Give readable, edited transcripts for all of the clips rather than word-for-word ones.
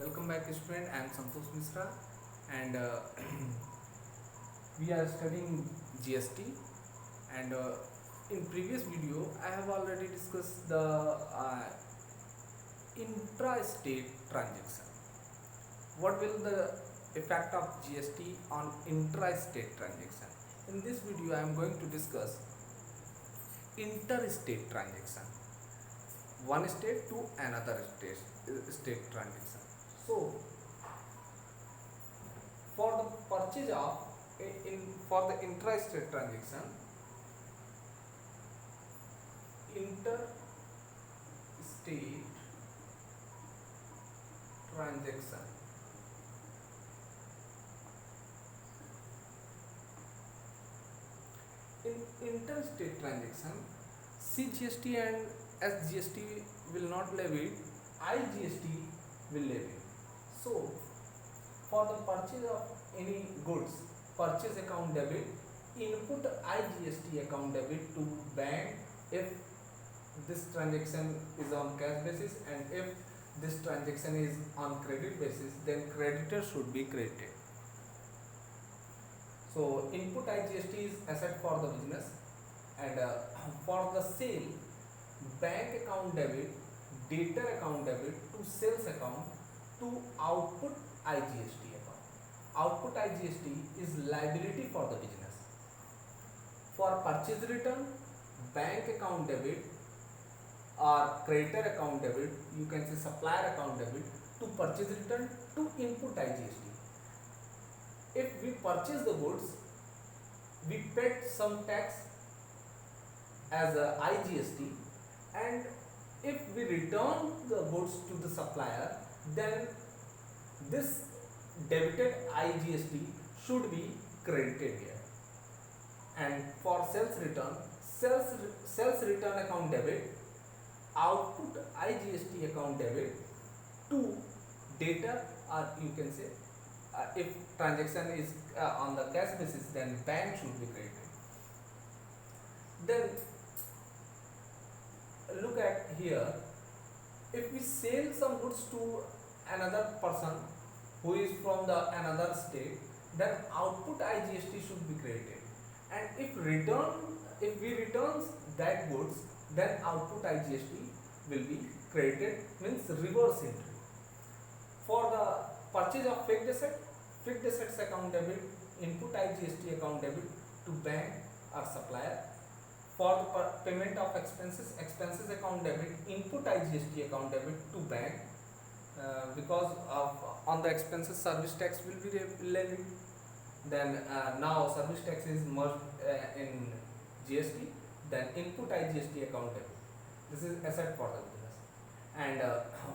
Welcome back, student. I am Santosh Misra, and we are studying GST. And in previous video, I have already discussed the intra-state transaction. What will the effect of GST on intra-state transaction? In this video, I am going to discuss interstate transaction, one state to another state transaction. So for the purchase of for the intra-state transaction, interstate transaction, in interstate transaction, CGST and SGST will not levy, IGST will levy. So for the purchase of any goods, purchase account debit, input IGST account debit to bank if this transaction is on cash basis, and if this transaction is on credit basis, then creditor should be credited. So input IGST is asset for the business, and for the sale, bank account debit, debtor account debit to sales account to output IGST account. Output IGST is liability for the business. For purchase return, bank account debit or creditor account debit, you can say supplier account debit to purchase return to input IGST. If we purchase the goods, we paid some tax as a IGST, and if we return the goods to the supplier, then this debited IGST should be credited here. And for sales return, sales return account debit, output IGST account debit to debtor, or you can say if transaction is on the cash basis, then bank should be credited. Then look at here, if we sell some goods to another person who is from the another state, then output IGST should be credited, and if we return that goods, then output IGST will be credited, means reverse entry. For the purchase of fixed assets account debit, input IGST account debit to bank or supplier. For the payment of expenses account debit, input IGST account debit to bank, because of on the expenses service tax will be levied. Then now service tax is merged in GST, then input IGST account debit. This is asset for the business. And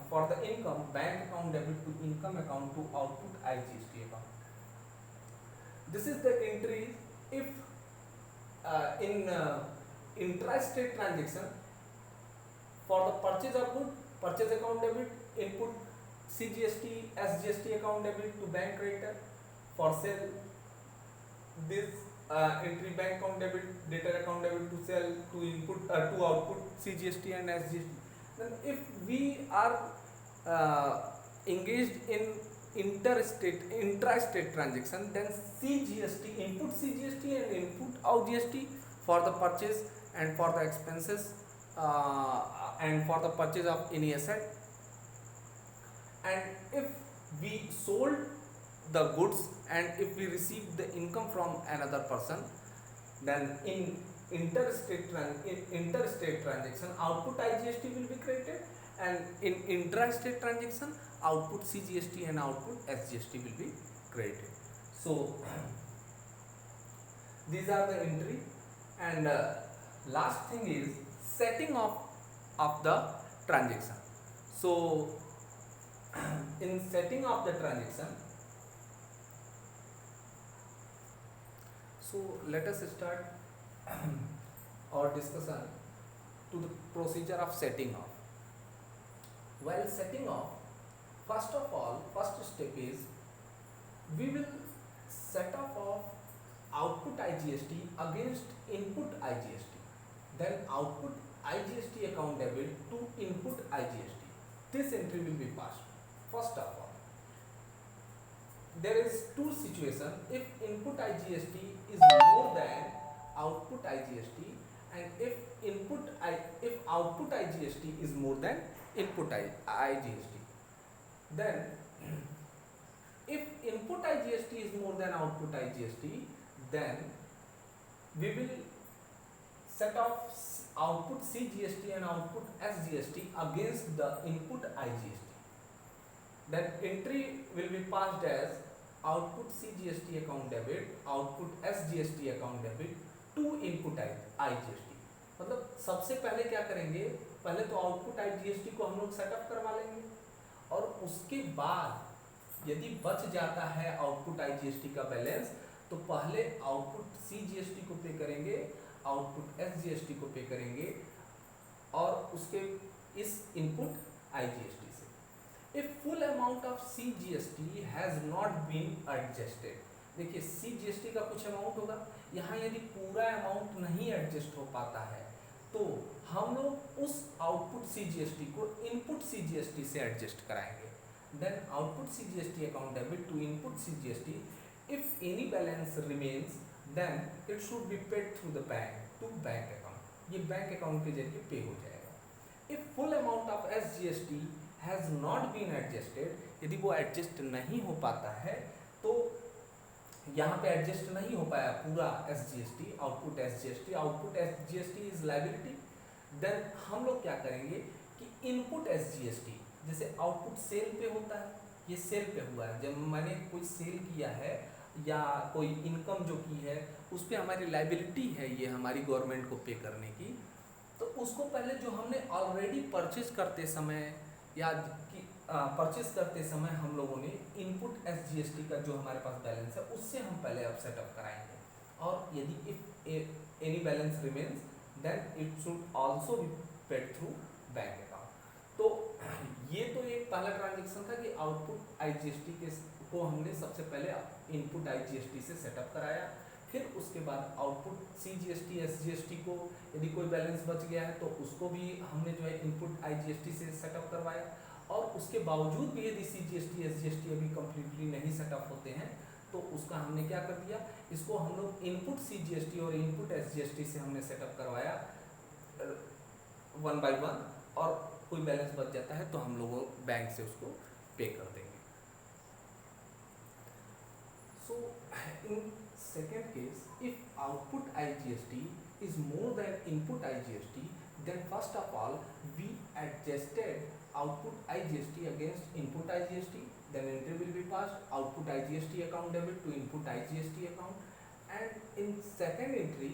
for the income, bank account debit to income account to output IGST account. This is the entry if in intra-state transaction. For the purchase of good, purchase account debit, input CGST, SGST account debit to bank creditor. For sale, this entry bank account debit, debtor account debit to sell to input to output CGST and SGST. Then if we are engaged in intra-state transaction, then CGST, input CGST and input out GST for the purchase and for the expenses and for the purchase of any asset. And if we sold the goods and if we receive the income from another person, then in interstate transaction, output IGST will be credited, and in intra-state transaction, output CGST and output SGST will be credited. So these are the entry. And last thing is setting off of the transaction. So in setting off the transaction, so let us start our discussion to the procedure of setting off. While setting off, first of all, first step is we will set off of output IGST against input IGST, then output IGST account debit to input IGST. This entry will be passed first of all. there is two situation. If input IGST is more than output IGST, and if output IGST is more than IGST, then if input IGST is more than output IGST, then we will set off output CGST and output SGST against the input IGST. Then entry will be passed as output CGST account debit, output SGST account debit to input IGST. मतलब सबसे पहले क्या करेंगे, पहले तो output IGST को हम लोग सेटअप करवा लेंगे, और उसके बाद यदि बच जाता है आउटपुट IGST का बैलेंस, तो पहले आउटपुट CGST को पे करेंगे, आउटपुट SGST को पे करेंगे, और उसके इस इनपुट IGST से। If full amount of CGST has not been adjusted, देखिए CGST का कुछ अमाउंट होगा, यहाँ यदि पूरा अमाउंट नहीं एडजस्ट हो पाता है तो हम लोग उस आउटपुट CGST को इनपुट CGST से एडजस्ट कराएंगे। Then output CGST account debit to input CGST. If any balance remains, then it should be paid through the bank to bank account. ये बैंक अकाउंट के जरिए पे हो जाएगा। If full amount of SGST has not been adjusted, यदि वो adjust नहीं हो पाता है तो यहाँ पे एडजस्ट नहीं हो पाया पूरा SGST, output SGST is liability, then हम लोग क्या करेंगे कि इनपुट SGST, जैसे आउटपुट सेल पे होता है, ये सेल पे हुआ है, जब मैंने कोई सेल किया है या कोई इनकम जो की है उस पर हमारी लायबिलिटी है, ये हमारी गवर्नमेंट को पे करने की, तो उसको पहले जो हमने ऑलरेडी परचेज करते समय या परचेज करते समय हम लोगों ने इनपुट SGST का जो हमारे पास बैलेंस है उससे हम पहले अब सेटअप कराएंगे, और यदि if any balance remains then it should also be paid through bank account. तो ये तो एक पहला ट्रांजेक्शन था कि आउटपुट IGST को हमने सबसे पहले इनपुट IGST से सेटअप कराया, फिर उसके बाद आउटपुट CGST SGST को यदि कोई बैलेंस बच गया है तो उसको भी हमने जो है इनपुट IGST से सेटअप करवाया, और उसके बावजूद भी यदि CGST SGST अभी कम्प्लीटली नहीं सेटअप होते हैं तो उसका हमने क्या कर दिया, इसको हम लोग इनपुट CGST और इनपुट SGST से हमने सेटअप करवाया 1 by 1, और कोई बैलेंस बच जाता है तो हम लोगों बैंक से उसको पे कर देंगे। सो इन second case, if output IGST is more than input IGST, then first of all we adjusted output IGST against input IGST, then entry will be passed output IGST account debit to input IGST account, and in second entry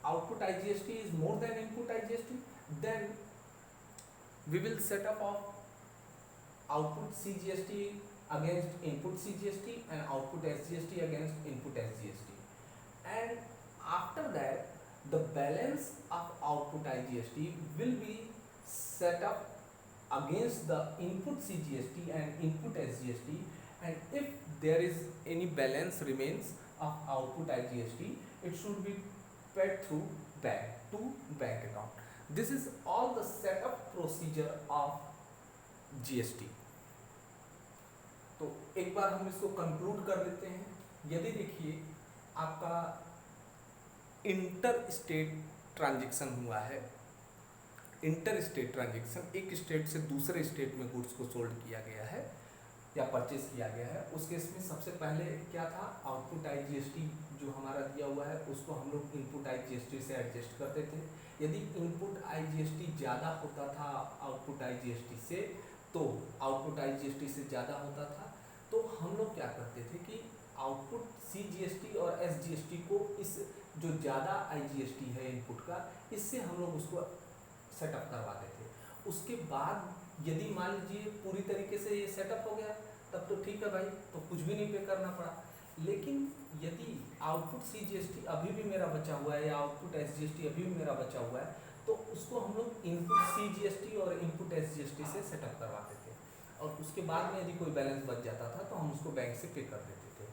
output IGST is more than input IGST, then we will set up of output CGST against input CGST and output SGST against input SGST, and after that the balance of output IGST will be set up against the input CGST and input SGST, and if there is any balance remains of output IGST, it should be paid through bank to bank account. This is all the setup procedure of GST. तो एक बार हम इसको conclude कर लेते हैं। यदि देखिए आपका इंटर स्टेट ट्रांजैक्शन हुआ है, इंटर स्टेट ट्रांजैक्शन, एक स्टेट से दूसरे स्टेट में गुड्स को सोल्ड किया गया है या परचेज किया गया है, उस केस में सबसे पहले क्या था, आउटपुट IGST जो हमारा दिया हुआ है उसको हम लोग इनपुट IGST से एडजस्ट करते थे। यदि इनपुट IGST ज़्यादा होता था आउटपुट IGST से, तो आउटपुट IGST से ज़्यादा होता था तो हम लोग क्या करते थे कि आउटपुट CGST और SGST को इस जो ज़्यादा IGST है इनपुट का, इससे हम लोग उसको सेटअप करवाते थे। उसके बाद यदि मान लीजिए पूरी तरीके से ये सेटअप हो गया तब तो ठीक है भाई, तो कुछ भी नहीं पे करना पड़ा। लेकिन यदि आउटपुट CGST अभी भी मेरा बचा हुआ है या आउटपुट SGST अभी भी मेरा बचा हुआ है, तो उसको हम लोग इनपुट CGST और इनपुट SGST से सेटअप करवाते थे, और उसके बाद में यदि कोई बैलेंस बच जाता था तो हम उसको बैंक से पे कर देते थे।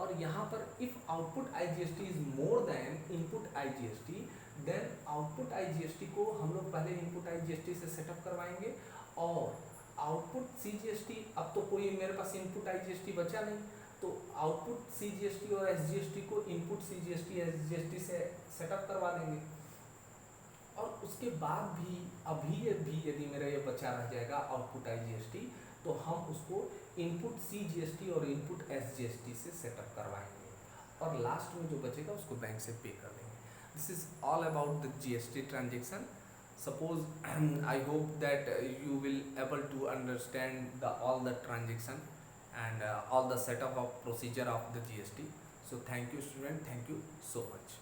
और यहाँ पर if output IGST is more than input IGST, then output IGST को हम लोग पहले इनपुट IGST से सेटअप करवाएंगे, और आउटपुट CGST, अब तो कोई मेरे पास इनपुट IGST बचा नहीं, तो आउटपुट CGST और SGST को इनपुट CGST SGST से सेटअप करवा देंगे। और उसके बाद भी अभी ये भी यदि मेरा ये बचा रह जाएगा आउटपुट IGST, तो हम उसको इनपुट CGST और इनपुट SGST से सेटअप करवाएंगे, और लास्ट में जो बचेगा उसको बैंक से पे कर देंगे। This is all about the GST transaction. Suppose I hope that you will able to understand the all the transaction and all the setup of procedure of the GST. So thank you student, thank you so much.